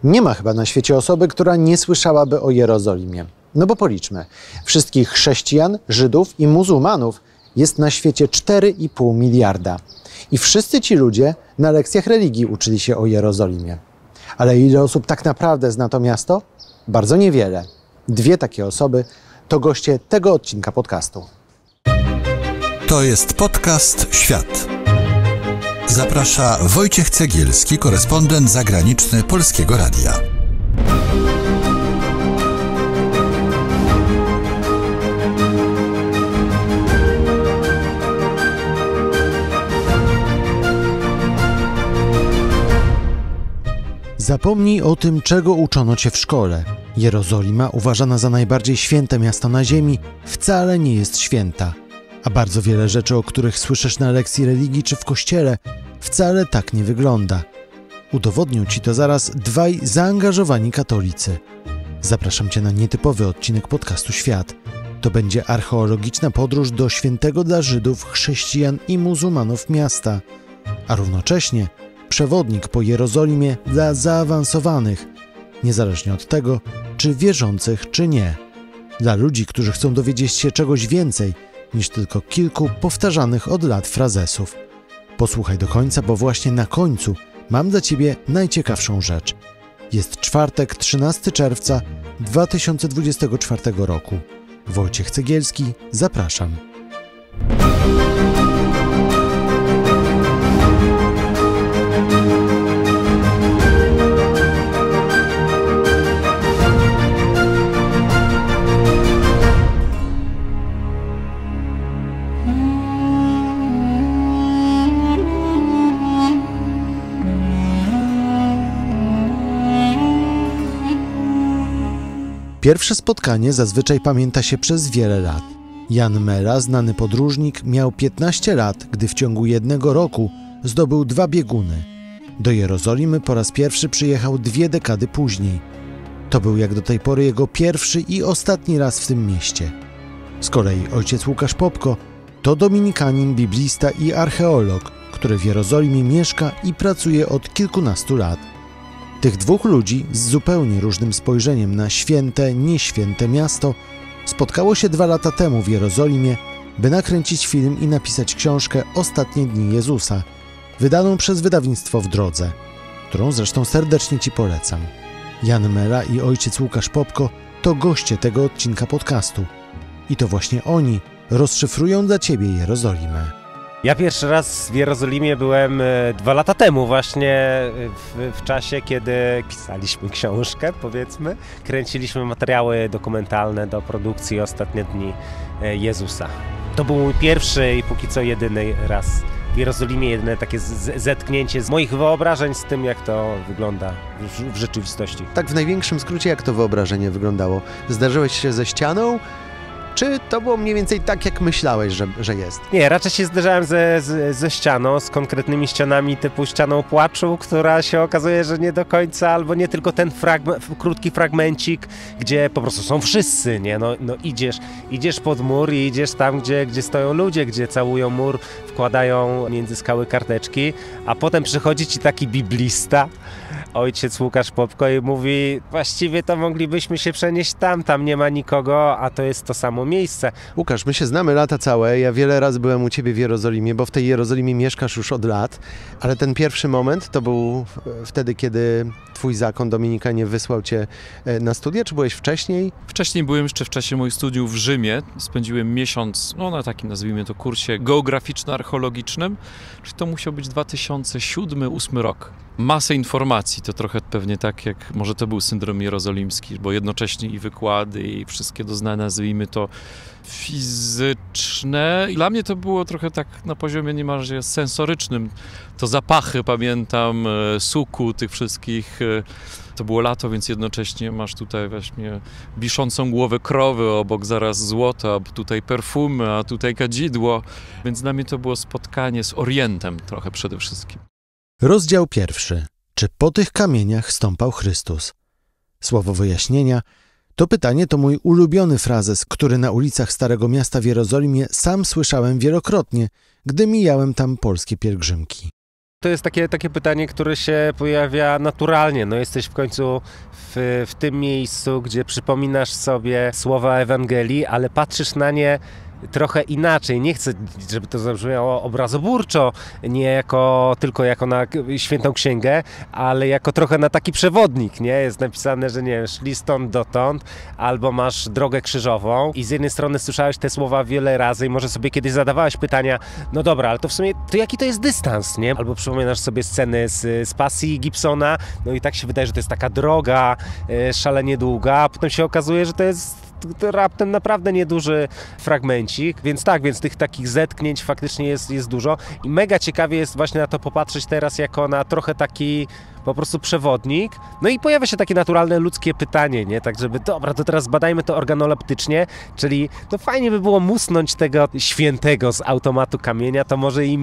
Nie ma chyba na świecie osoby, która nie słyszałaby o Jerozolimie. No bo policzmy, wszystkich chrześcijan, Żydów i muzułmanów jest na świecie 4,5 miliarda. I wszyscy ci ludzie na lekcjach religii uczyli się o Jerozolimie. Ale ile osób tak naprawdę zna to miasto? Bardzo niewiele. 2 takie osoby to goście tego odcinka podcastu. To jest podcast Świat. Zaprasza Wojciech Cegielski, korespondent zagraniczny Polskiego Radia. Zapomnij o tym, czego uczono cię w szkole. Jerozolima, uważana za najbardziej święte miasto na ziemi, wcale nie jest święta. A bardzo wiele rzeczy, o których słyszysz na lekcji religii czy w kościele, wcale tak nie wygląda. Udowodnią ci to zaraz 2 zaangażowani katolicy. Zapraszam cię na nietypowy odcinek podcastu Świat. To będzie archeologiczna podróż do świętego dla Żydów, chrześcijan i muzułmanów miasta, a równocześnie przewodnik po Jerozolimie dla zaawansowanych, niezależnie od tego, czy wierzących, czy nie. Dla ludzi, którzy chcą dowiedzieć się czegoś więcej niż tylko kilku powtarzanych od lat frazesów. Posłuchaj do końca, bo właśnie na końcu mam dla ciebie najciekawszą rzecz. Jest czwartek, 13 czerwca 2024 roku. Wojciech Cegielski, zapraszam. Pierwsze spotkanie zazwyczaj pamięta się przez wiele lat. Jan Mela, znany podróżnik, miał 15 lat, gdy w ciągu 1 roku zdobył 2 bieguny. Do Jerozolimy po raz pierwszy przyjechał 2 dekady później. To był jak do tej pory jego pierwszy i ostatni raz w tym mieście. Z kolei ojciec Łukasz Popko to dominikanin, biblista i archeolog, który w Jerozolimie mieszka i pracuje od kilkunastu lat. Tych 2 ludzi z zupełnie różnym spojrzeniem na święte, nieświęte miasto spotkało się 2 lata temu w Jerozolimie, by nakręcić film i napisać książkę Ostatnie dni Jezusa, wydaną przez wydawnictwo W Drodze, którą zresztą serdecznie ci polecam. Jan Mela i ojciec Łukasz Popko to goście tego odcinka podcastu. I to właśnie oni rozszyfrują dla ciebie Jerozolimę. Ja pierwszy raz w Jerozolimie byłem 2 lata temu właśnie w czasie, kiedy pisaliśmy książkę, powiedzmy. Kręciliśmy materiały dokumentalne do produkcji Ostatnie dni Jezusa. To był mój pierwszy i póki co jedyny raz w Jerozolimie, jedyne takie zetknięcie z moich wyobrażeń z tym, jak to wygląda w rzeczywistości. Tak w największym skrócie, jak to wyobrażenie wyglądało? Zdarzyłeś się ze ścianą? Czy to było mniej więcej tak, jak myślałeś, że jest? Nie, raczej się zderzałem ze ścianą, z konkretnymi ścianami typu ścianą płaczu, która się okazuje, że nie do końca, albo nie tylko ten krótki fragmencik, gdzie po prostu są wszyscy, nie? No idziesz pod mur i idziesz tam, gdzie stoją ludzie, gdzie całują mur, wkładają między skały karteczki, a potem przychodzi ci taki biblista, ojciec Łukasz Popko, i mówi: właściwie to moglibyśmy się przenieść tam nie ma nikogo, a to jest to samo miejsce. Łukasz, my się znamy lata całe, ja wiele razy byłem u ciebie w Jerozolimie, bo w tej Jerozolimie mieszkasz już od lat, ale ten pierwszy moment to był wtedy, kiedy twój zakon dominikanie wysłał cię na studia, czy byłeś wcześniej? Wcześniej byłem jeszcze w czasie moich studiów w Rzymie. Spędziłem miesiąc, na takim, nazwijmy to, kursie geograficzno-archeologicznym, czyli to musiał być 2007-2008 rok. Masę informacji, to trochę pewnie tak jak może to był syndrom jerozolimski, bo jednocześnie i wykłady, i wszystkie doznania, nazwijmy to, fizyczne. I dla mnie to było trochę tak na poziomie niemalże sensorycznym. To zapachy, pamiętam, suku, tych wszystkich. To było lato, więc jednocześnie masz tutaj właśnie wiszącą głowę krowy, obok zaraz złoto, a tutaj perfumy, a tutaj kadzidło. Więc dla mnie to było spotkanie z Orientem trochę przede wszystkim. Rozdział 1. Czy po tych kamieniach stąpał Chrystus? Słowo wyjaśnienia. To pytanie to mój ulubiony frazes, który na ulicach Starego Miasta w Jerozolimie sam słyszałem wielokrotnie, gdy mijałem tam polskie pielgrzymki. To jest takie pytanie, które się pojawia naturalnie. No jesteś w końcu w tym miejscu, gdzie przypominasz sobie słowa Ewangelii, ale patrzysz na nie trochę inaczej. Nie chcę, żeby to zabrzmiało obrazoburczo, nie tylko jako na świętą księgę, ale jako trochę na taki przewodnik, nie? Jest napisane, że nie wiem, szli stąd dotąd, albo masz drogę krzyżową i z jednej strony słyszałeś te słowa wiele razy i może sobie kiedyś zadawałeś pytania, no dobra, ale to w sumie, to jaki to jest dystans, nie? Albo przypominasz sobie sceny z pasji Gibsona, no i tak się wydaje, że to jest taka droga szalenie długa, a potem się okazuje, że to jest raptem naprawdę nieduży fragmencik, więc tak, więc tych takich zetknięć faktycznie jest dużo i mega ciekawie jest właśnie na to popatrzeć teraz jako na trochę taki po prostu przewodnik. No i pojawia się takie naturalne ludzkie pytanie, nie? Tak, żeby dobra, to teraz badajmy to organoleptycznie, czyli to fajnie by było musnąć tego świętego z automatu kamienia, to może i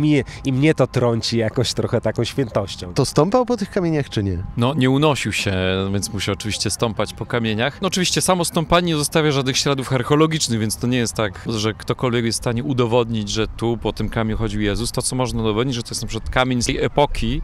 mnie to trąci jakoś trochę taką świętością. To stąpał po tych kamieniach, czy nie? No, nie unosił się, więc musiał oczywiście stąpać po kamieniach. No oczywiście samo stąpanie nie zostawia żadnych śladów archeologicznych, więc to nie jest tak, że ktokolwiek jest w stanie udowodnić, że tu po tym kamieniu chodził Jezus. To, co można udowodnić, że to jest na przykład kamień z tej epoki,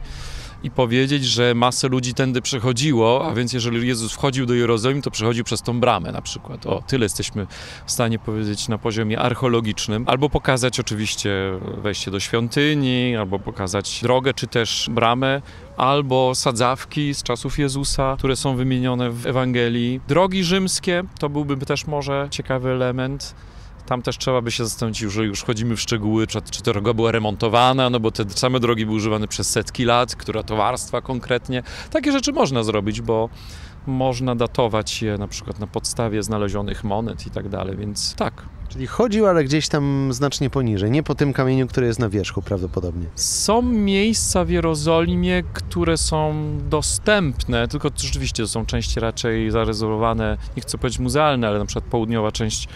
i powiedzieć, że masę ludzi tędy przechodziło, a więc jeżeli Jezus wchodził do Jerozolimy, to przechodził przez tą bramę na przykład. O, tyle jesteśmy w stanie powiedzieć na poziomie archeologicznym. Albo pokazać oczywiście wejście do świątyni, albo pokazać drogę, czy też bramę, albo sadzawki z czasów Jezusa, które są wymienione w Ewangelii. Drogi rzymskie, to byłby też może ciekawy element. Tam też trzeba by się zastanowić, że już wchodzimy w szczegóły, czy ta droga była remontowana, no bo te same drogi były używane przez setki lat, która towarstwa konkretnie. Takie rzeczy można zrobić, bo można datować je na przykład na podstawie znalezionych monet i tak dalej, więc tak. Czyli chodził, ale gdzieś tam znacznie poniżej, nie po tym kamieniu, który jest na wierzchu prawdopodobnie. Są miejsca w Jerozolimie, które są dostępne, tylko rzeczywiście to są części raczej zarezerwowane, nie chcę powiedzieć muzealne, ale na przykład południowa część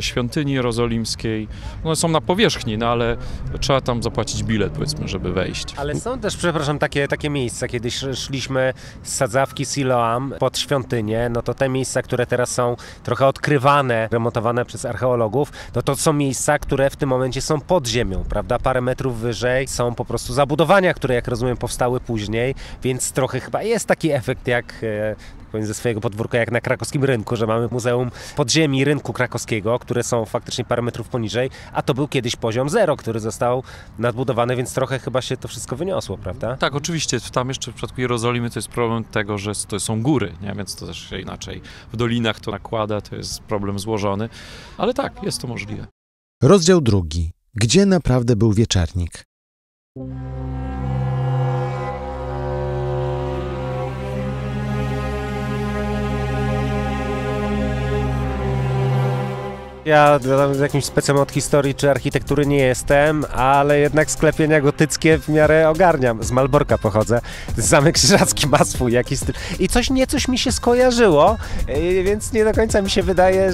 świątyni jerozolimskiej. One są na powierzchni, no ale trzeba tam zapłacić bilet, powiedzmy, żeby wejść. Ale są też, przepraszam, takie miejsca, kiedy szliśmy z sadzawki Siloam pod świątynię, no to te miejsca, które teraz są trochę odkrywane, remontowane przez archeologów, no to są miejsca, które w tym momencie są pod ziemią, prawda? Parę metrów wyżej są po prostu zabudowania, które, jak rozumiem, powstały później, więc trochę chyba jest taki efekt jak ze swojego podwórka, jak na krakowskim rynku, że mamy muzeum podziemi rynku krakowskiego, które są faktycznie parę metrów poniżej, a to był kiedyś poziom zero, który został nadbudowany, więc trochę chyba się to wszystko wyniosło, prawda? Tak, oczywiście. Tam jeszcze w przypadku Jerozolimy to jest problem tego, że to są góry, nie? Więc to też się inaczej w dolinach to nakłada, to jest problem złożony, ale tak, jest to możliwe. Rozdział 2. Gdzie naprawdę był wieczernik? Ja z jakimś specem od historii czy architektury nie jestem, ale jednak sklepienia gotyckie w miarę ogarniam. Z Malborka pochodzę. Zamek Krzyżacki ma swój jakiś styl. I coś mi się skojarzyło, więc nie do końca mi się wydaje,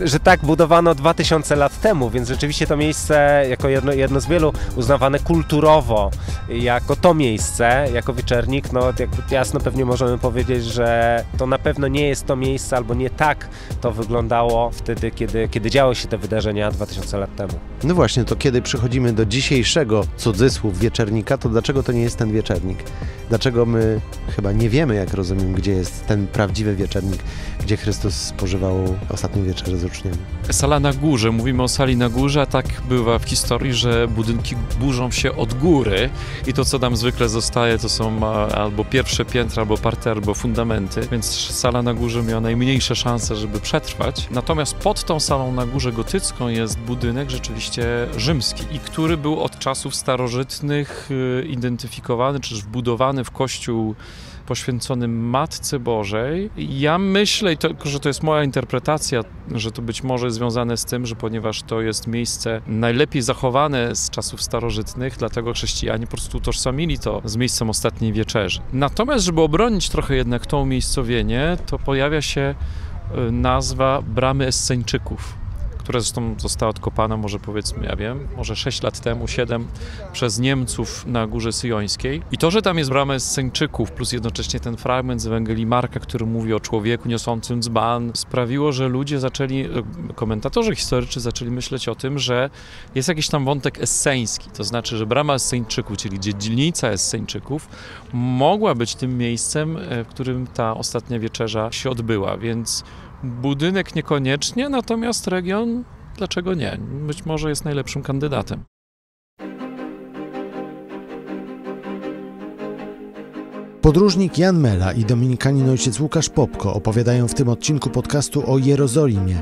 że tak budowano 2000 lat temu, więc rzeczywiście to miejsce jako jedno z wielu uznawane kulturowo jako to miejsce, jako wieczernik, no jakby jasno pewnie możemy powiedzieć, że to na pewno nie jest to miejsce, albo nie tak to wyglądało wtedy, kiedy działy się te wydarzenia 2000 lat temu. No właśnie, to kiedy przychodzimy do dzisiejszego, cudzysłów, wieczernika, to dlaczego to nie jest ten wieczernik? Dlaczego my chyba nie wiemy, jak rozumiem, gdzie jest ten prawdziwy wieczernik, gdzie Chrystus spożywał ostatnią wieczerzę z uczniami? Sala na górze, mówimy o sali na górze, a tak bywa w historii, że budynki burzą się od góry i to, co tam zwykle zostaje, to są albo pierwsze piętra, albo parter, albo fundamenty, więc sala na górze miała najmniejsze szanse, żeby przetrwać. Natomiast pod tą salą na górze gotycką jest budynek rzeczywiście rzymski i który był od czasów starożytnych identyfikowany, czy też wbudowany w kościół poświęcony Matce Bożej. Ja myślę, że to jest moja interpretacja, że to być może związane z tym, że ponieważ to jest miejsce najlepiej zachowane z czasów starożytnych, dlatego chrześcijanie po prostu utożsamili to z miejscem ostatniej wieczerzy. Natomiast, żeby obronić trochę jednak to umiejscowienie, to pojawia się nazwa Bramy Esseńczyków, która zresztą została odkopana może powiedzmy, może 6 lat temu, 7, przez Niemców na Górze Syjońskiej. I to, że tam jest brama Esseńczyków, plus jednocześnie ten fragment z Ewangelii Marka, który mówi o człowieku niosącym dzban, sprawiło, że ludzie zaczęli, komentatorzy historyczni zaczęli myśleć o tym, że jest jakiś tam wątek esseński, to znaczy, że brama Esseńczyków, czyli dzielnica Esseńczyków, mogła być tym miejscem, w którym ta ostatnia wieczerza się odbyła, więc budynek niekoniecznie, natomiast region, dlaczego nie? Być może jest najlepszym kandydatem. Podróżnik Jan Mela i dominikanin ojciec Łukasz Popko opowiadają w tym odcinku podcastu o Jerozolimie.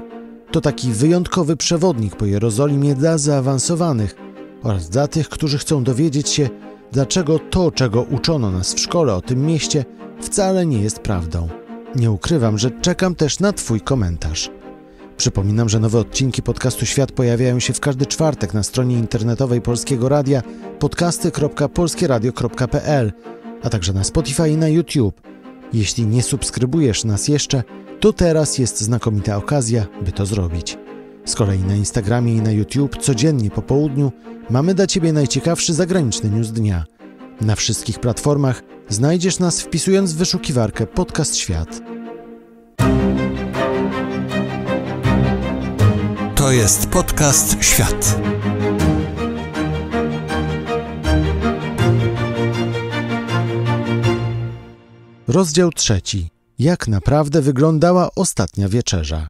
To taki wyjątkowy przewodnik po Jerozolimie dla zaawansowanych oraz dla tych, którzy chcą dowiedzieć się, dlaczego to, czego uczono nas w szkole o tym mieście, wcale nie jest prawdą. Nie ukrywam, że czekam też na Twój komentarz. Przypominam, że nowe odcinki podcastu Świat pojawiają się w każdy czwartek na stronie internetowej Polskiego Radia podcasty.polskieradio.pl, a także na Spotify i na YouTube. Jeśli nie subskrybujesz nas jeszcze, to teraz jest znakomita okazja, by to zrobić. Z kolei na Instagramie i na YouTube codziennie po południu mamy dla Ciebie najciekawszy zagraniczny news dnia. Na wszystkich platformach znajdziesz nas wpisując w wyszukiwarkę Podcast Świat. To jest podcast Świat. Rozdział 3. Jak naprawdę wyglądała ostatnia wieczerza?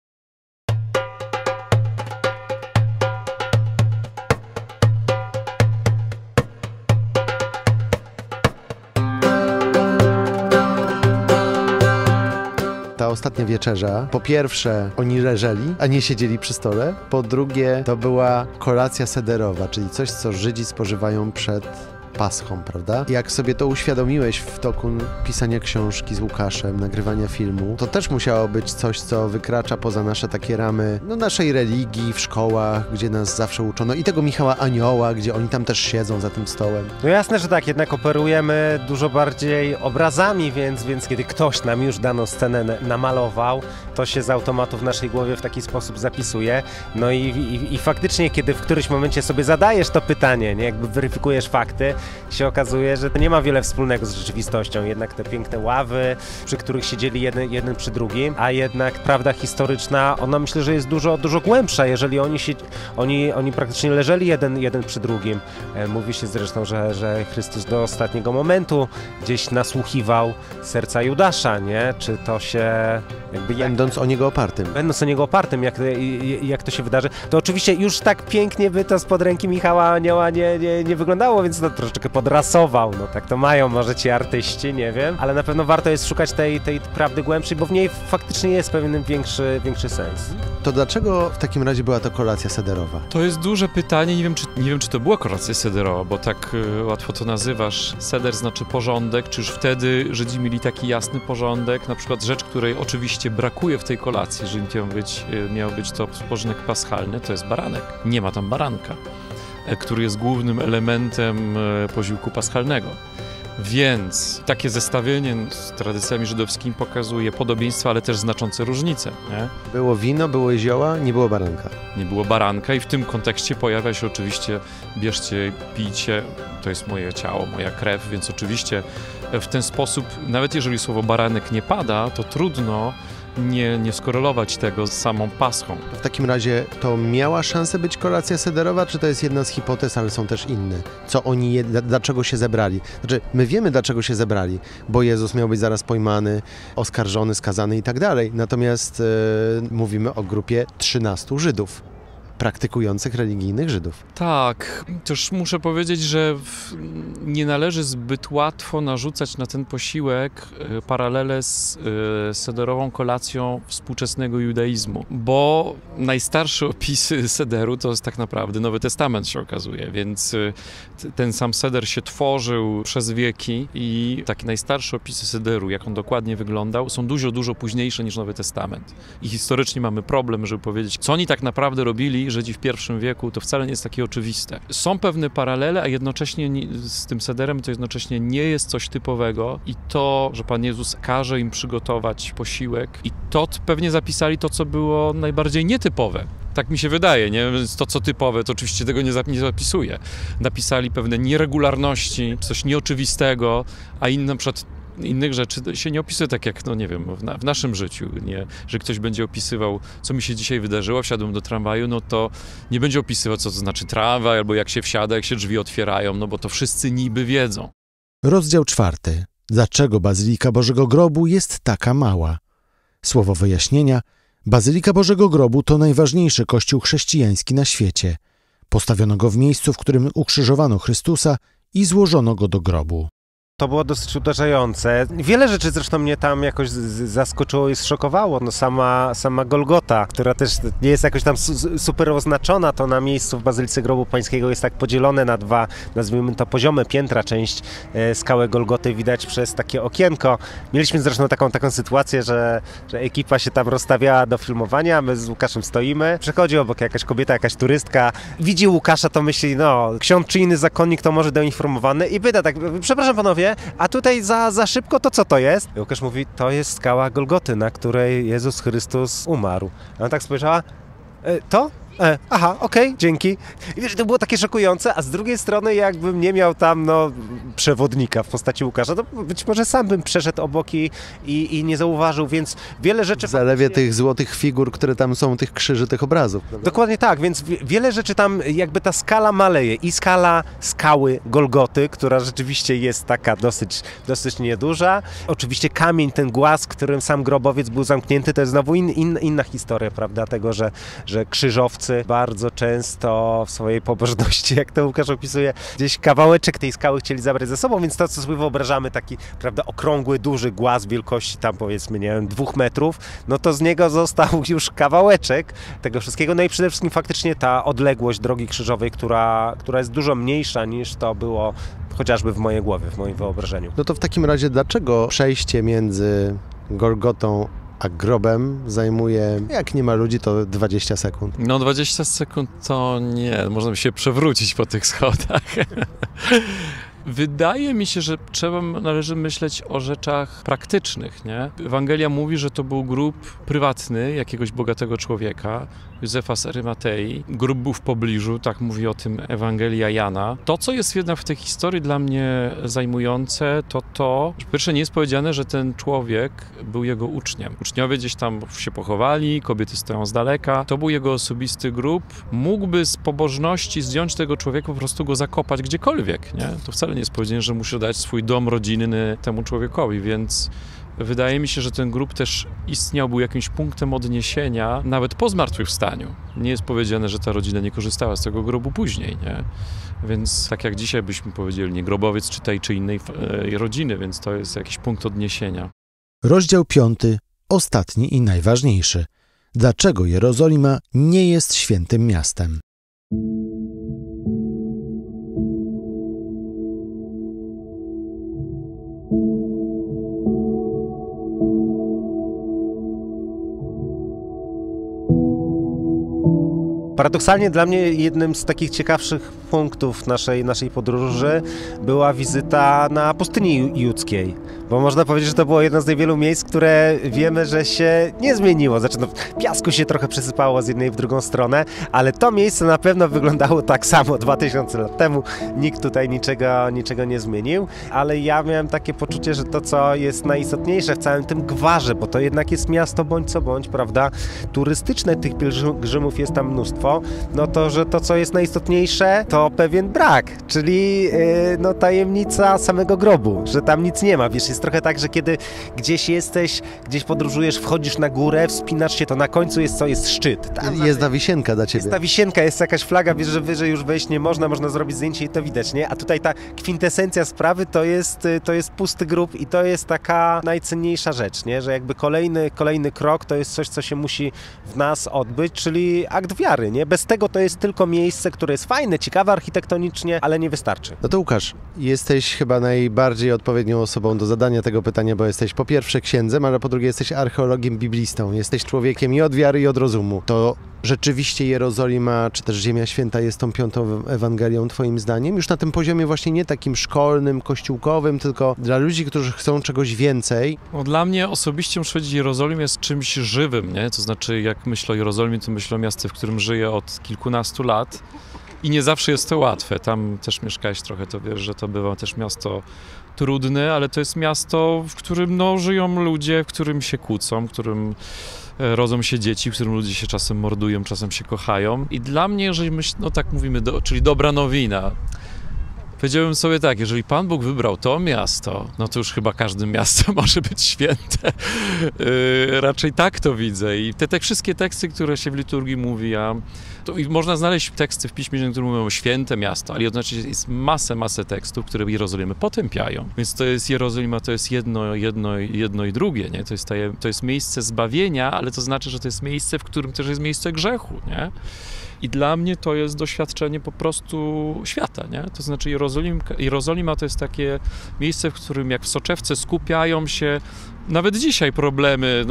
Ta ostatnia wieczerza, po pierwsze oni leżeli, a nie siedzieli przy stole, po drugie to była kolacja sederowa, czyli coś, co Żydzi spożywają przed Paschą, prawda? Jak sobie to uświadomiłeś w toku pisania książki z Łukaszem, nagrywania filmu, to też musiało być coś, co wykracza poza nasze takie ramy, naszej religii w szkołach, gdzie nas zawsze uczono, i tego Michała Anioła, gdzie oni tam też siedzą za tym stołem. No jasne, że tak, jednak operujemy dużo bardziej obrazami, więc kiedy ktoś nam już daną scenę namalował, to się z automatu w naszej głowie w taki sposób zapisuje. No i faktycznie, kiedy w którymś momencie sobie zadajesz to pytanie, nie, jakby weryfikujesz fakty, się okazuje, że to nie ma wiele wspólnego z rzeczywistością. Jednak te piękne ławy, przy których siedzieli jeden przy drugim, a jednak prawda historyczna, ona myślę, że jest dużo głębsza, jeżeli oni praktycznie leżeli jeden przy drugim. Mówi się zresztą, że Chrystus do ostatniego momentu gdzieś nasłuchiwał serca Judasza, nie? Czy to się jakby... Będąc o niego opartym, jak to się wydarzy. To oczywiście już tak pięknie by to spod ręki Michała Anioła nie wyglądało, więc to troszeczkę podrasował, no tak to mają może ci artyści, nie wiem, ale na pewno warto jest szukać tej prawdy głębszej, bo w niej faktycznie jest pewien większy sens. To dlaczego w takim razie była to kolacja sederowa? To jest duże pytanie, nie wiem czy to była kolacja sederowa, bo tak łatwo to nazywasz. Seder znaczy porządek, czy już wtedy Żydzi mieli taki jasny porządek, na przykład rzecz, której oczywiście brakuje w tej kolacji, jeżeli miał być to spożynek paschalny, to jest baranek. Nie ma tam baranka, który jest głównym elementem posiłku paschalnego. Więc takie zestawienie z tradycjami żydowskimi pokazuje podobieństwa, ale też znaczące różnice. Nie? Było wino, było zioła, nie było baranka. Nie było baranka i w tym kontekście pojawia się oczywiście bierzcie, pijcie, to jest moje ciało, moja krew, więc oczywiście w ten sposób, nawet jeżeli słowo baranek nie pada, to trudno nie skorelować tego z samą Paschą. W takim razie to miała szansę być kolacja sederowa, czy to jest jedna z hipotez, ale są też inne? Co oni dlaczego się zebrali? Znaczy, my wiemy, dlaczego się zebrali, bo Jezus miał być zaraz pojmany, oskarżony, skazany i tak dalej. Natomiast mówimy o grupie 13 Żydów. Praktykujących religijnych Żydów. Tak, też muszę powiedzieć, że nie należy zbyt łatwo narzucać na ten posiłek paralele z sederową kolacją współczesnego judaizmu, bo najstarsze opisy sederu to jest tak naprawdę Nowy Testament się okazuje, więc ten sam seder się tworzył przez wieki i takie najstarsze opisy sederu, jak on dokładnie wyglądał, są dużo późniejsze niż Nowy Testament. I historycznie mamy problem, żeby powiedzieć, co oni tak naprawdę robili Żydzi w I wieku, to wcale nie jest takie oczywiste. Są pewne paralele, a jednocześnie z tym sederem to jednocześnie nie jest coś typowego i to, że Pan Jezus każe im przygotować posiłek i to pewnie zapisali to, co było najbardziej nietypowe. Tak mi się wydaje, nie? Więc to, co typowe, to oczywiście tego nie zapisuje. Napisali pewne nieregularności, coś nieoczywistego, a na przykład innych rzeczy się nie opisuje tak jak, no nie wiem, w naszym życiu, nie? Że ktoś będzie opisywał, co mi się dzisiaj wydarzyło, wsiadłem do tramwaju, no to nie będzie opisywał, co to znaczy tramwaj, albo jak się wsiada, jak się drzwi otwierają, no bo to wszyscy niby wiedzą. Rozdział 4. Dlaczego Bazylika Bożego Grobu jest taka mała? Słowo wyjaśnienia. Bazylika Bożego Grobu to najważniejszy kościół chrześcijański na świecie. Postawiono go w miejscu, w którym ukrzyżowano Chrystusa i złożono go do grobu. To było dosyć uderzające. Wiele rzeczy zresztą mnie tam jakoś zaskoczyło i zszokowało. No sama Golgota, która też nie jest jakoś tam super oznaczona, to na miejscu w Bazylice Grobu Pańskiego jest tak podzielone na dwa, nazwijmy to poziome piętra. Część skały Golgoty widać przez takie okienko. Mieliśmy zresztą taką sytuację, że ekipa się tam rozstawiała do filmowania, my z Łukaszem stoimy, przechodzi obok jakaś kobieta, jakaś turystka, widzi Łukasza, to myśli, no ksiądz czy inny zakonnik to może doinformowany i pyta tak, przepraszam panowie, a tutaj za szybko to co to jest? I Łukasz mówi, to jest skała Golgoty, na której Jezus Chrystus umarł. A ona tak spojrzała, to? Aha, okej, dzięki. I wiesz, to było takie szokujące, a z drugiej strony jakbym nie miał tam przewodnika w postaci Łukasza, to być może sam bym przeszedł obok i nie zauważył, więc wiele rzeczy... W zalewie tych złotych figur, które tam są, tych krzyży, tych obrazów. Prawda? Dokładnie tak, więc wiele rzeczy tam jakby ta skala maleje i skala skały Golgoty, która rzeczywiście jest taka dosyć nieduża. Oczywiście kamień, ten głaz, którym sam grobowiec był zamknięty, to jest znowu inna historia, prawda, tego, że krzyżowcy bardzo często w swojej pobożności, jak to Łukasz opisuje, gdzieś kawałeczek tej skały chcieli zabrać ze sobą, więc to, co sobie wyobrażamy, taki, prawda, okrągły, duży głaz wielkości tam, powiedzmy, nie wiem, 2 metrów, no to z niego został już kawałeczek tego wszystkiego. No i przede wszystkim faktycznie ta odległość drogi krzyżowej, która jest dużo mniejsza niż to było chociażby w mojej głowie, w moim wyobrażeniu. No to w takim razie dlaczego przejście między Golgotą a grobem zajmuje, jak nie ma ludzi, to 20 sekund? No 20 sekund to nie, można by się przewrócić po tych schodach. Wydaje mi się, że należy myśleć o rzeczach praktycznych, nie? Ewangelia mówi, że to był grób prywatny jakiegoś bogatego człowieka, Józefa z Arymatei. Grób był w pobliżu, tak mówi o tym Ewangelia Jana. To, co jest jednak w tej historii dla mnie zajmujące, to, że pierwsze nie jest powiedziane, że ten człowiek był jego uczniem. Uczniowie gdzieś tam się pochowali, kobiety stoją z daleka. To był jego osobisty grób. Mógłby z pobożności zdjąć tego człowieka, po prostu go zakopać gdziekolwiek, nie? To wcale nie jest powiedziane, że musi dać swój dom rodzinny temu człowiekowi, więc wydaje mi się, że ten grób też istniał, był jakimś punktem odniesienia, nawet po zmartwychwstaniu. Nie jest powiedziane, że ta rodzina nie korzystała z tego grobu później, nie? Więc tak jak dzisiaj byśmy powiedzieli, nie grobowiec czy tej, czy innej rodziny, więc to jest jakiś punkt odniesienia. Rozdział 5. Ostatni i najważniejszy. Dlaczego Jerozolima nie jest świętym miastem? Paradoksalnie dla mnie jednym z takich ciekawszych punktów naszej podróży była wizyta na pustyni judzkiej, bo można powiedzieć, że to było jedno z niewielu miejsc, które wiemy, że się nie zmieniło. Znaczy, no, piasku się trochę przesypało z jednej w drugą stronę, ale to miejsce na pewno wyglądało tak samo 2000 lat temu. Nikt tutaj niczego nie zmienił, ale ja miałem takie poczucie, że to, co jest najistotniejsze w całym tym gwarze, bo to jednak jest miasto bądź co bądź, prawda, turystyczne, tych pielgrzymów jest tam mnóstwo, no to, że to, co jest najistotniejsze, to pewien brak, czyli tajemnica samego grobu, że tam nic nie ma. Wiesz, jest trochę tak, że kiedy gdzieś jesteś, gdzieś podróżujesz, wchodzisz na górę, wspinasz się, to na końcu jest szczyt. Tam jest ta wisienka dla ciebie. Jest ta wisienka, jest jakaś flaga, wiesz, że wyżej już wejść nie można zrobić zdjęcie i to widać, nie? A tutaj ta kwintesencja sprawy to jest pusty grób i to jest taka najcenniejsza rzecz, nie? Że jakby kolejny krok to jest coś, co się musi w nas odbyć, czyli akt wiary, nie? Bez tego to jest tylko miejsce, które jest fajne, ciekawe architektonicznie, ale nie wystarczy. No to Łukasz, jesteś chyba najbardziej odpowiednią osobą do zadania tego pytania, bo jesteś po pierwsze księdzem, ale po drugie jesteś archeologiem biblistą. Jesteś człowiekiem i od wiary, i od rozumu. To rzeczywiście Jerozolima, czy też Ziemia Święta jest tą piątą Ewangelią twoim zdaniem? Już na tym poziomie właśnie nie takim szkolnym, kościółkowym, tylko dla ludzi, którzy chcą czegoś więcej. No, dla mnie osobiście muszę powiedzieć, Jerozolim jest czymś żywym, nie? To znaczy, jak myślę o Jerozolimie, to myślę o miastie, w którym żyję od kilkunastu lat i nie zawsze jest to łatwe. Tam też mieszkałeś trochę, to wiesz, że to bywa też miasto trudne, ale to jest miasto, w którym żyją ludzie, w którym się kłócą, w którym rodzą się dzieci, w którym ludzie się czasem mordują, czasem się kochają. I dla mnie, jeżeli tak mówimy, czyli dobra nowina, powiedziałbym sobie tak, jeżeli Pan Bóg wybrał to miasto, no to już chyba każde miasto może być święte. Raczej tak to widzę. I te wszystkie teksty, które się w liturgii mówi, i można znaleźć teksty w Piśmie Świętym, które mówią o święte miasto, ale jednocześnie jest masę tekstów, które Jerozolimę potępiają. Więc to jest Jerozolima, to jest jedno i drugie, nie? To jest miejsce zbawienia, ale to znaczy, że to jest miejsce, w którym też jest miejsce grzechu, nie? I dla mnie to jest doświadczenie po prostu świata, nie? To znaczy Jerozolima to jest takie miejsce, w którym jak w soczewce skupiają się nawet dzisiaj problemy,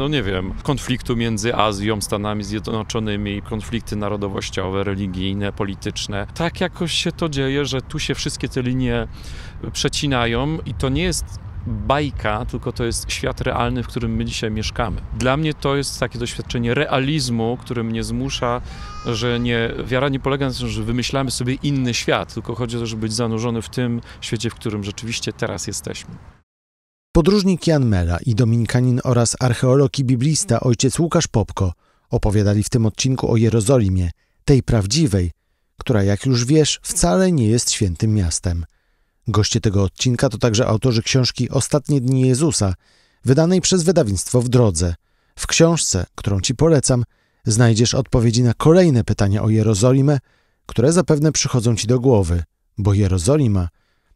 konfliktu między Azją, Stanami Zjednoczonymi, konflikty narodowościowe, religijne, polityczne. Tak jakoś się to dzieje, że tu się wszystkie te linie przecinają i to nie jest bajka, tylko to jest świat realny, w którym my dzisiaj mieszkamy. Dla mnie to jest takie doświadczenie realizmu, które mnie zmusza, że wiara nie polega na tym, że wymyślamy sobie inny świat, tylko chodzi o to, żeby być zanurzony w tym świecie, w którym rzeczywiście teraz jesteśmy. Podróżnik Jan Mela i dominikanin oraz archeolog i biblista ojciec Łukasz Popko opowiadali w tym odcinku o Jerozolimie, tej prawdziwej, która, jak już wiesz, wcale nie jest świętym miastem. Goście tego odcinka to także autorzy książki Ostatnie dni Jezusa, wydanej przez wydawnictwo W Drodze. W książce, którą ci polecam, znajdziesz odpowiedzi na kolejne pytania o Jerozolimę, które zapewne przychodzą ci do głowy, bo Jerozolima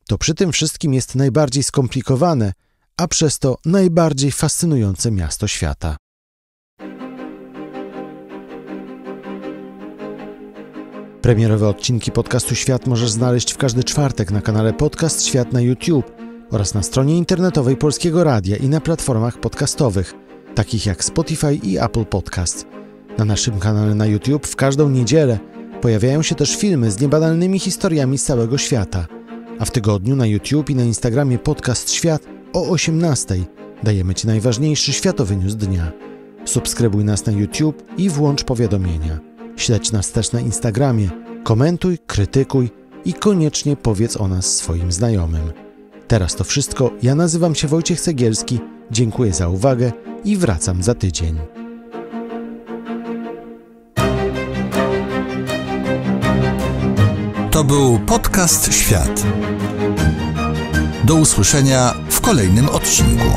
to przy tym wszystkim jest najbardziej skomplikowane, a przez to najbardziej fascynujące miasto świata. Premierowe odcinki podcastu Świat możesz znaleźć w każdy czwartek na kanale Podcast Świat na YouTube oraz na stronie internetowej Polskiego Radia i na platformach podcastowych, takich jak Spotify i Apple Podcast. Na naszym kanale na YouTube w każdą niedzielę pojawiają się też filmy z niebanalnymi historiami z całego świata, a w tygodniu na YouTube i na Instagramie Podcast Świat o 18:00 dajemy Ci najważniejszy światowy news dnia. Subskrybuj nas na YouTube i włącz powiadomienia. Śledź nas też na Instagramie, komentuj, krytykuj i koniecznie powiedz o nas swoim znajomym. Teraz to wszystko. Ja nazywam się Wojciech Cegielski, dziękuję za uwagę i wracam za tydzień. To był podcast Świat. Do usłyszenia w kolejnym odcinku.